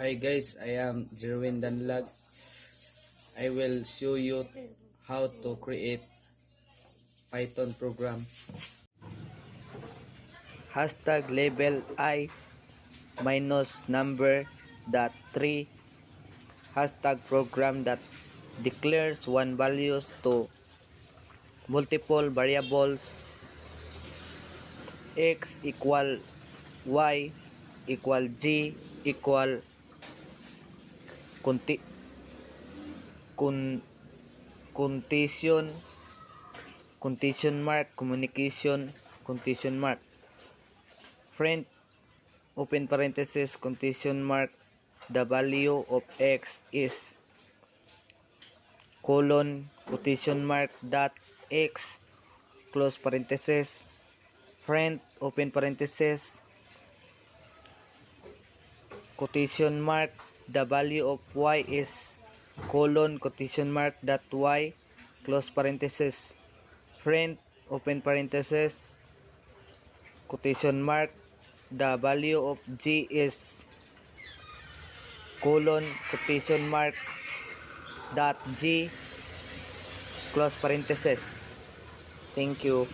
Hi guys, I am Jerwin Danlag. I will show you how to create Python program. Hashtag label I minus number dot 3 hashtag program that declares one values to multiple variables x equal y equal z equal conti con condition condition mark communication condition mark friend open parenthesis condition mark the value of x is colon quotation mark dot x close parenthesis friend open parenthesis quotation mark the value of y is colon quotation mark dot y close parenthesis friend open parenthesis quotation mark the value of g is colon quotation mark dot g close parenthesis. Thank you.